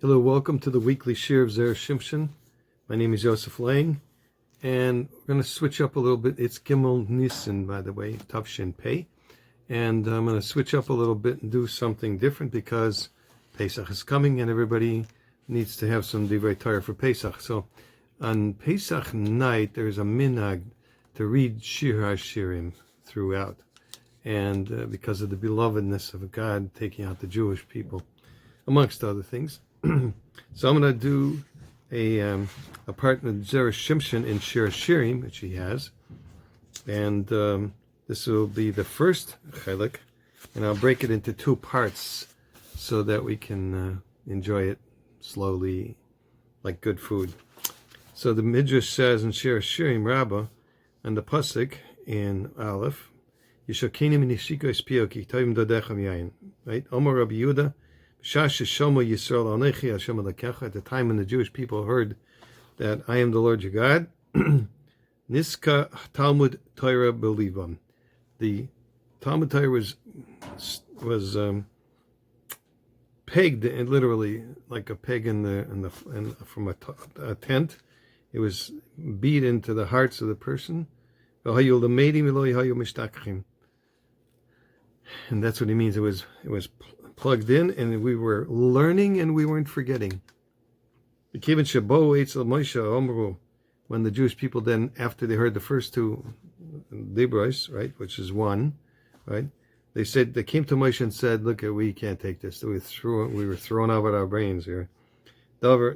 Hello, welcome to the weekly Shir of Zera Shimshon. My name is Yosef Lang, and we're going to switch up a little bit. It's Gimel Nissen, by the way, Tavshin Pei, and I'm going to switch up a little bit and do something different because Pesach is coming and everybody needs to have some Divrei Torah for Pesach. So on Pesach night, there's a minhag to read Shir HaShirim throughout, and because of the belovedness of God taking out the Jewish people, amongst other things. So I'm going to do a part with Zera Shimshon in Shir HaShirim, which he has, and this will be the first chelik, and I'll break it into two parts so that we can enjoy it slowly, like good food. So the Midrash says in Shir HaShirim Rabbah, and the pasuk in Aleph, Yishakinim nishiko espioki toim dodechem yain. Right? Omar Rabbi Yehuda. At the time when the Jewish people heard that I am the Lord your God, Niska Talmud Torah Belivam. The Talmud Torah was pegged, and literally like a peg from a tent. It was beat into the hearts of the person. And that's what he means. It was plugged in, and we were learning, and we weren't forgetting. When the Jewish people then, after they heard the first two Dibros, right, which is one, right, they came to Moshe and said, "Look, we can't take this. We were thrown out with our brains here." So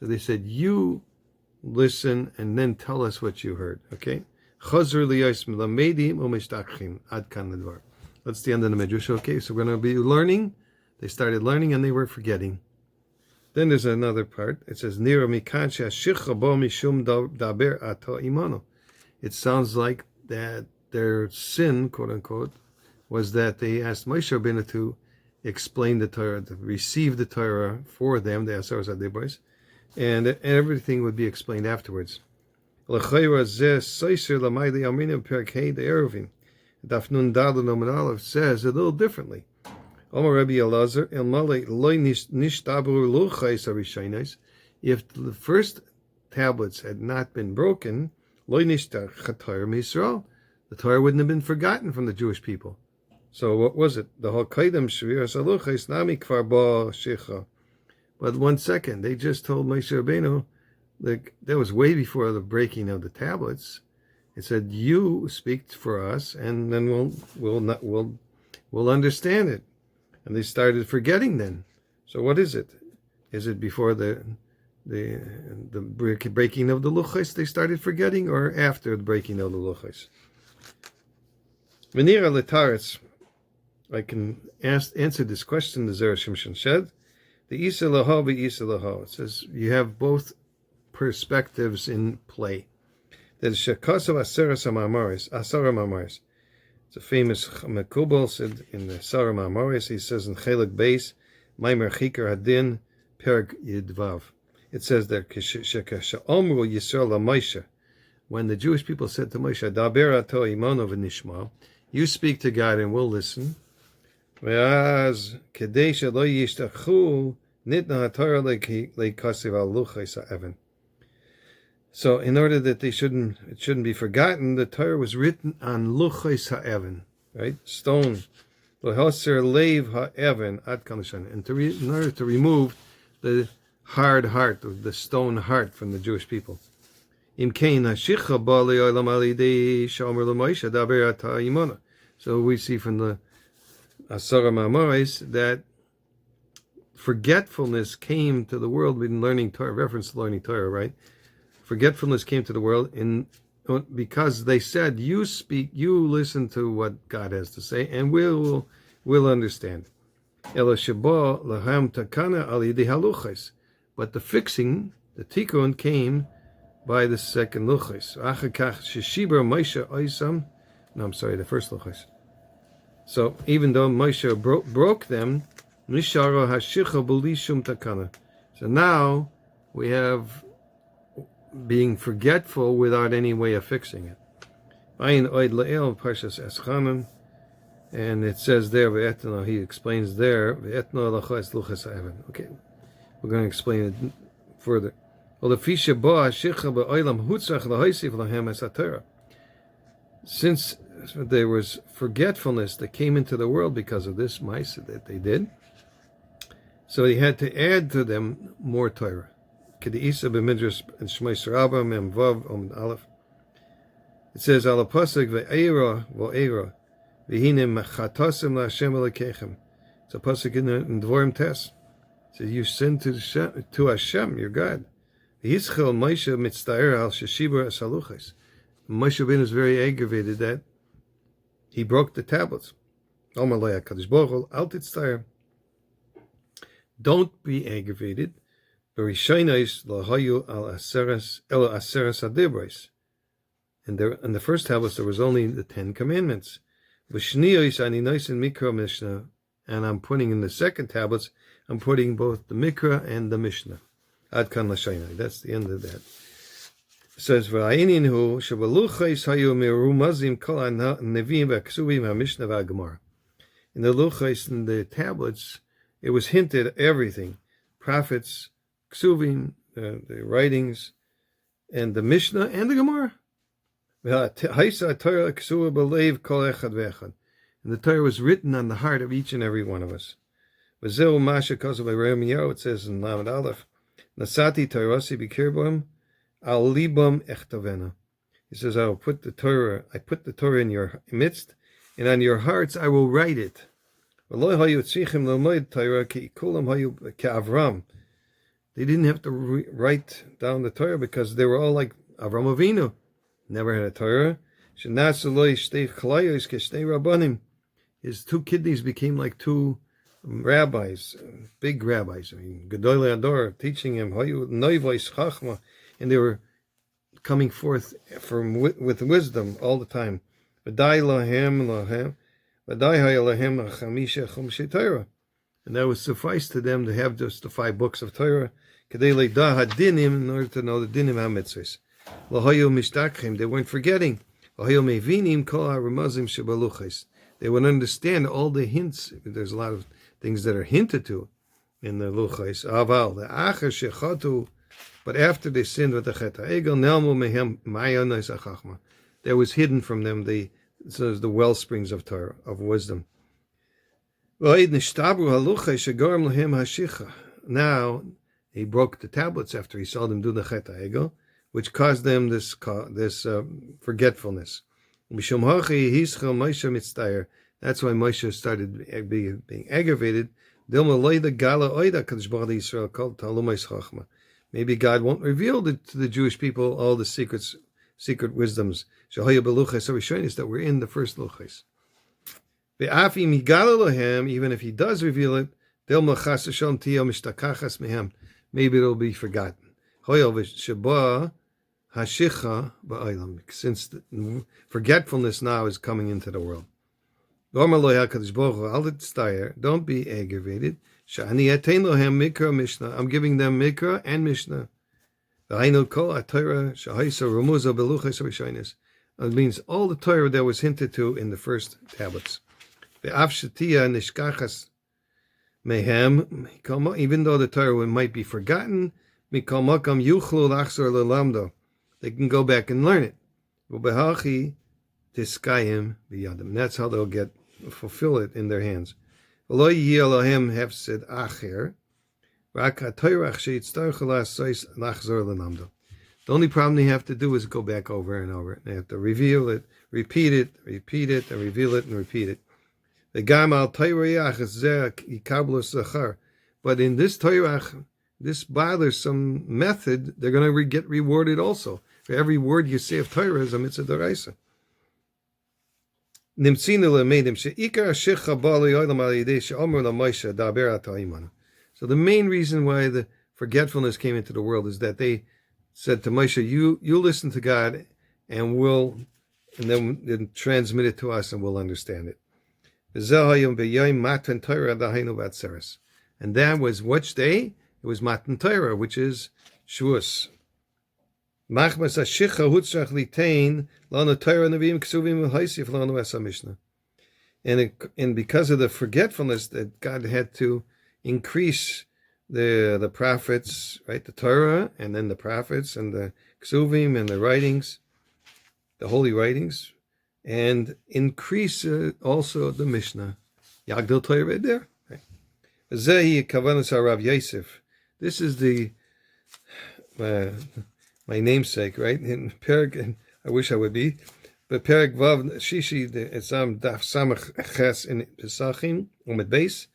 they said, "You listen and then tell us what you heard." Okay. That's the end of the Midrash. Okay, so we're going to be learning. They started learning and they were forgetting. Then there's another part. It says, it sounds like that their sin, quote unquote, was that they asked Moshe Rabbeinu to explain the Torah, to receive the Torah for them, the Asaros HaDibros, and everything would be explained afterwards. Daf Nun Daled Amud Aleph says a little differently. If the first tablets had not been broken, the Torah wouldn't have been forgotten from the Jewish people. So what was it? The But 1 second, they just told Moshe Rabbeinu, like, that was way before the breaking of the tablets. It said, "You speak for us, and then we'll understand it." And they started forgetting then. So what is it? Is it before the breaking of the luchos they started forgetting, or after the breaking of the luchos? Venira letaretz, I can answer this question. The Zera Shimshon said, "The isa laha v'isa laha." It says you have both perspectives in play. That is Shekasav Asara Mamaris. It's a famous Mekubal said in the Asara Mamaris. He says in Chelik Beis, Maimer Chikar Hadin, Perek Yidvav. It says that Shekasha Omru Yisrael Moshe, when the Jewish people said to Moshe, Daber ato imano v'nishma, you speak to God and we'll listen. Whereas Kedei shelo yishtachu nitna haTorah leikasiv al luchos ha'evan. So, in order that it shouldn't be forgotten, the Torah was written on luchos ha'evan, right? Stone. L'hoser leiv ha'evan ad kanishan. And in order to remove the hard heart, or the stone heart from the Jewish people. Im kein hashicha ba le'olam alidei shomer l'Moshe daber ata imona. So we see from the Asara Mamaris that forgetfulness came to the world in learning Torah, reference to learning Torah, right? Forgetfulness came to the world because they said, "You speak, you listen to what God has to say, and we'll understand." But the fixing, the tikkun, came by the second luchos. No, I'm sorry, the first luchos. So even though Moshe broke them, so now we have being forgetful without any way of fixing it. And it says there, he explains there, okay, we're going to explain it further. Since there was forgetfulness that came into the world because of this mice that they did, so he had to add to them more Torah. It says, Al pasuk ve'eira vo'eira v'hinim chatasim la'Hashem Elokechem. It's a pasuk in Dvorim Tes. It says, you sin to Hashem, your God. V'yischel Moshe mitztaer al sheshibur asaluches. Moshe Rabbeinu is very aggravated that he broke the tablets. Omer lo HaKadosh Baruch Hu, al titztaer. Don't be aggravated. V'rishaynais lo hayu al aseres adibros. In the first tablets, there was only the 10 Commandments. And I'm putting in the second tablets, I'm putting both the Mikra and the Mishnah. Ad kan l'shaynai. That's the end of that. It says, "V'ayinin shebeluchos hayu merumazim kol hanevim v'ksuvim ha'mishnah v'hagemara." In the luchos, in the tablets, it was hinted at everything: prophets, ksuvim, the writings, and the Mishnah and the Gemara. And the Torah was written on the heart of each and every one of us. It says in Lamed Aleph, Nasati Torasi b'kirbohem al libam echtavena. He says, I put the Torah in your midst, and on your hearts I will write it. They didn't have to write down the Torah because they were all like Avram Avinu. Never had a Torah. His 2 kidneys became like 2 rabbis, big rabbis. Gedolei Ador teaching him, and they were coming forth with wisdom all the time. And that would suffice to them to have just the 5 books of Torah, in order to know the dinim ha-mitzvahs. They weren't forgetting. They would understand all the hints. There's a lot of things that are hinted to in the luchos. But after they sinned with the chet ha'egel, there was hidden from them the well springs of Torah, of wisdom. Now he broke the tablets after he saw them do the chet ha'egel, which caused them this forgetfulness. That's why Moshe started being aggravated. Maybe God won't reveal to the Jewish people all the secret wisdoms that were in the first luchos. Even if he does reveal it, maybe it'll be forgotten. Since forgetfulness now is coming into the world. Don't be aggravated. I'm giving them Mikra and Mishnah. It means all the Torah that was hinted to in the first tablets. Even though the Torah might be forgotten, they can go back and learn it. That's how they'll fulfill it in their hands. The only problem they have to do is go back over and over. They have to reveal it, repeat it, and reveal it and repeat it. But in this Torah, this bothersome method, they're going to get rewarded also. For every word you say of Torah is a mitzvah d'oraisa. So the main reason why the forgetfulness came into the world is that they said to Moshe, you listen to God and then transmit it to us and we'll understand it. And that was which day? It was Matan Torah, which is Shavuos. and because of the forgetfulness that God had to increase the prophets, right, the Torah, and then the prophets and the Ksuvim and the writings, the holy writings, and increase also the Mishnah. Yagdil Torah right there. Zehi Kavanas Rav Yosef. This is the my namesake, right? In Perek, I wish I would be, but Perek Vav Shishi the Etzam Daf Samach Ches in Pesachim Umet Beis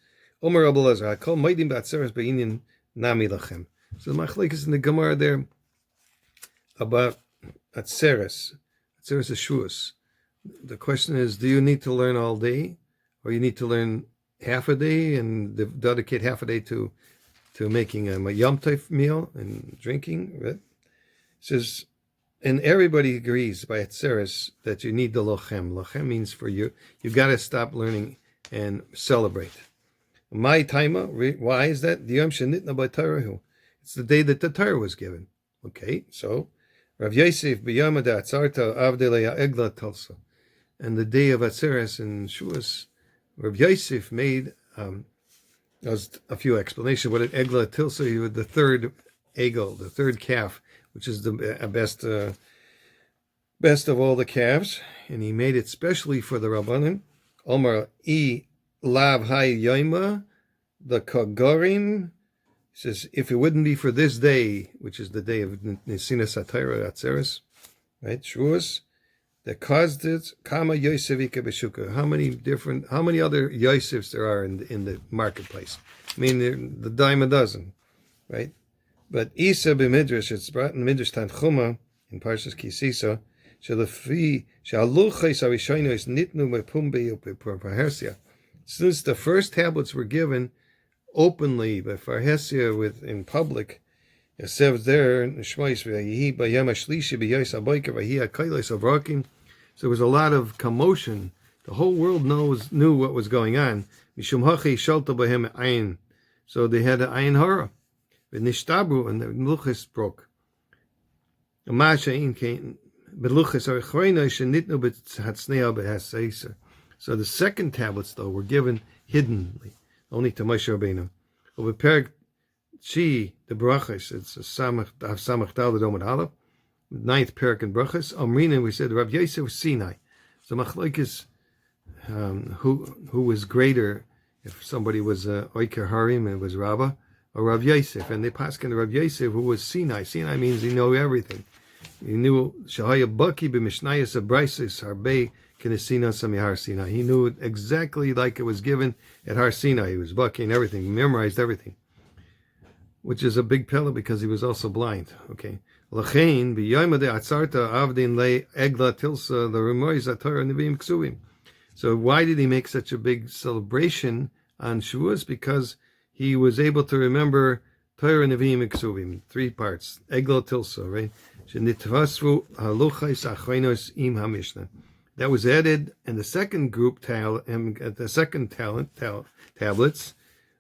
Omer Rabbi Elazar Hakol Maidim Batzeres Beinin Nami Lachem. So the machlek is in the Gemara there about Atzeres Shuas. The question is, do you need to learn all day, or you need to learn half a day and dedicate half a day to making a Yom Tov meal and drinking? Right? It says, and everybody agrees by Atzeres that you need the lochem. Lochem means for you. You got to stop learning and celebrate. My taima, why is that? It's the day that the Torah was given. Okay, so Rav Yosef b'yom ha'atzarta avdei egla tulsa, and the day of Atzeres and Shuas, Rav Yosef made. There's a few explanations. What an egla tilsa, you had the third egel, the third calf, which is the best of all the calves, and he made it specially for the Rabbanim. Omar lav hay yoima, the kagorim. He says, if it wouldn't be for this day, which is the day of Nesinas Atayra Atzeres, right, Shuas, that caused it, Kama Yosevika Beshuka. How many other Yosefs there are in the marketplace? I mean, the dime a dozen, right? But Isa b'midrash, it's brought in Midrash Tanchuma in Parshas Kisisa, Shalafi Shaluchais Arishonos Nitnu Mepumbe Upeparhersia. Since the first tablets were given openly by Farhesia in public, it says there, so there was a lot of commotion. The whole world knew what was going on. So they had an ayin hara. And the meluchas broke. So the second tablets, though, were given hiddenly, only to Moshe Rabbeinu. Over Perek Chi, the brachas, it's a samach dal the domad aleph, ninth Perek in brachas. Amrina, we said Rav Yosef Sinai. So machlokes, who was greater, if somebody was Oiker Harim and was Rabbah, or Rav Yosef, and they paskin Rav Yosef, who was Sinai. Sinai means he knew everything. He knew Shahaya Baki b'Mishnayos Abraisos Harbe Kinesina Samihar Sinai. He knew it exactly like it was given at Har Sinai. He was Baki and everything, he memorized everything, which is a big pillar because he was also blind. Okay. Lachain b'yom ha'atzarta avdin le egla tilsa the remois atorah neviim ksuvim. So why did he make such a big celebration on Shavuos? Because he was able to remember Torah, Nevi'im, and Ksuvim, 3 parts. Egla Tilsa, right? That was added in the second group, the second tablets,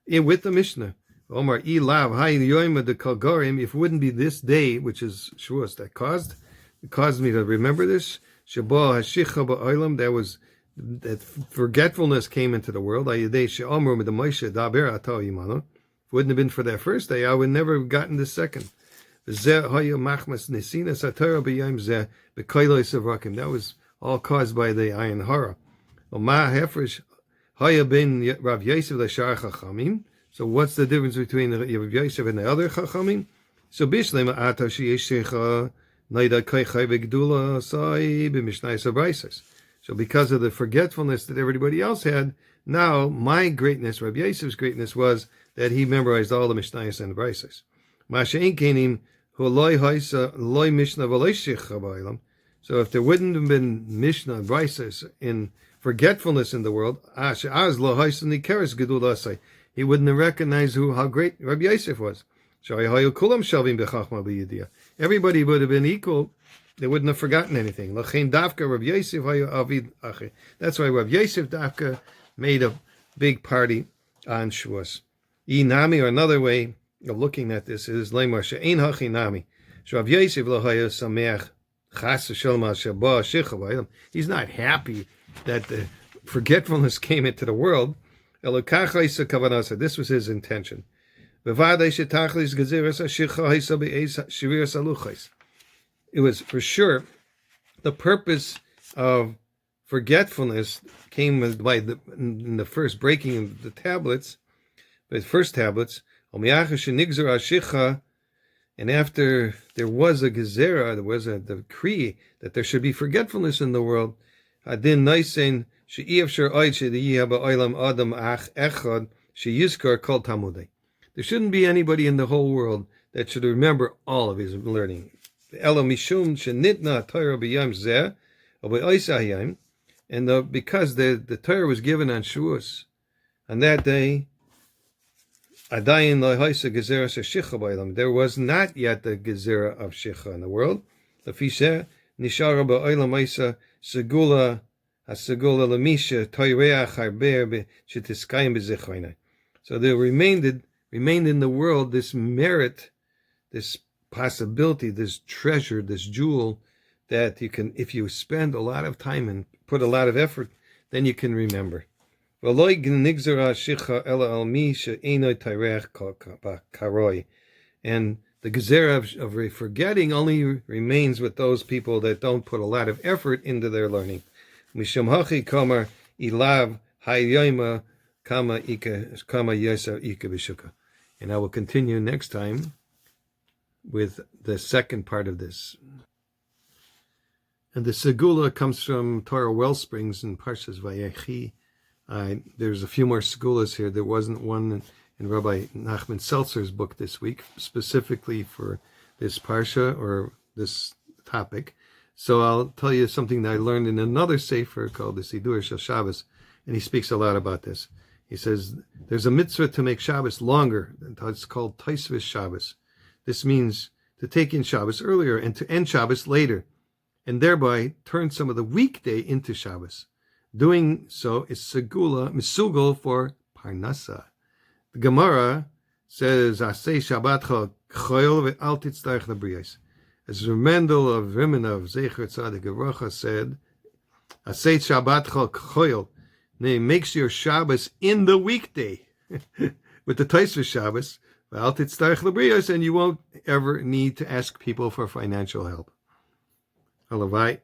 with the Mishnah. Omar ilav hay yoyma de kalgarim. If it wouldn't be this day, which is Shavuos, that caused me to remember this. Shabbat hashicha ba'olam. That forgetfulness came into the world. If it wouldn't have been for that first day, I would never have gotten the second. That was all caused by the ayin hara. So what's the difference between Rav Yosef and the other chachamim? So So because of the forgetfulness that everybody else had, now my greatness, Rabbi Yosef's greatness, was that he memorized all the Mishnayos and the Braisos. So if there wouldn't have been Mishnah and Braisos in forgetfulness in the world, he wouldn't have recognized how great Rabbi Yosef was. Everybody would have been equal. They wouldn't have forgotten anything. That's why Rav Yosef Dafka made a big party on Shavuos. Inami, or another way of looking at this, is Lemar She'ein Hachi Nami. Rav Yosef lo haya sameach chas v'shalom al shabbat shecha b'aylam. He's not happy that the forgetfulness came into the world, this was his intention. It was for sure the purpose of forgetfulness came in the first breaking of the tablets, the first tablets, and after there was a gezerah, there was a decree that there should be forgetfulness in the world. There shouldn't be anybody in the whole world that should remember all of his learning. And because the Torah was given on Shavuos, on that day, there was not yet the gezerah of shicha in the world. So there remained in the world this merit, this possibility, this treasure, this jewel that you can, if you spend a lot of time and put a lot of effort, then you can remember. And the gezerah of forgetting only remains with those people that don't put a lot of effort into their learning. And I will continue next time with the second part of this. And the segula comes from Torah Wellsprings in Parshas Vayechi. There's a few more segulas here. There wasn't one in Rabbi Nachman Seltzer's book this week, specifically for this parsha or this topic. So I'll tell you something that I learned in another sefer called the Sidur Shel Shabbos, and he speaks a lot about this. He says there's a mitzvah to make Shabbos longer. It's called Taisvis Shabbos. This means to take in Shabbos earlier and to end Shabbos later, and thereby turn some of the weekday into Shabbos. Doing so is misugol for parnasa. The Gemara says, "Asay Shabbatcha choil ve'al titzarech lebriyos." As Mendel of Rimenov Zecher Tzadik Avrocha said, "Asay Shabbatcha choil," makes your Shabbos in the weekday with the Taisvis Shabbos ve'al titzarech lebriyos, and you won't ever need to ask people for financial help. Alavai.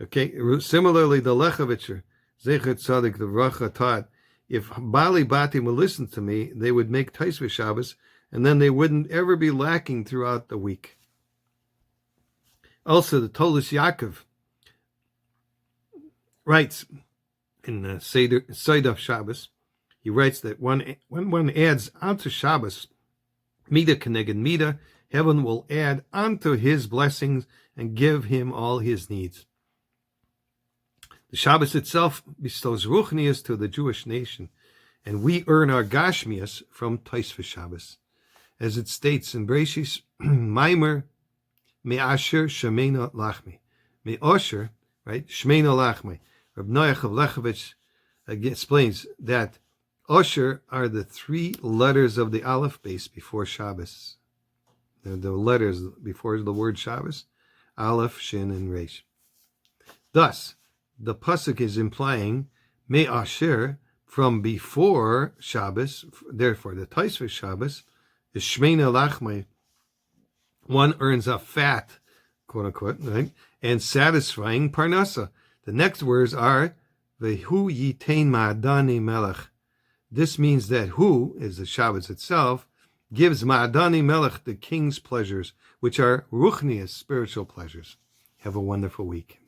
Okay. Similarly, the Lechavitcher Zecher Tzadik the Avrocha taught, if Bali Batim will listen to me, they would make Taisvis Shabbos, and then they wouldn't ever be lacking throughout the week. Also, the Tolis Yaakov writes in the Seder Shabbos, he writes that when one adds onto Shabbos, Mida Keneged Mida, heaven will add onto his blessings and give him all his needs. The Shabbos itself bestows ruchnias to the Jewish nation, and we earn our gashmias from Taisvis Shabbos. As it states in Breshis, Maimer me'asher shemena lachmi. Me'osher, right, shemena lachmi. Reb Noach of Lechovitz explains that Osher are the three letters of the Aleph base before Shabbos. The letters before the word Shabbos, Aleph, Shin, and Resh. Thus, the pasuk is implying me'asher from before Shabbos. Therefore, the Taisvis Shabbos is shmeina lachmei. One earns a fat, quote unquote, right, and satisfying parnasa. The next words are vehu yitain ma'adani melech. This means that who is the Shabbos itself gives ma'adani melech the king's pleasures, which are ruchnias, spiritual pleasures. Have a wonderful week.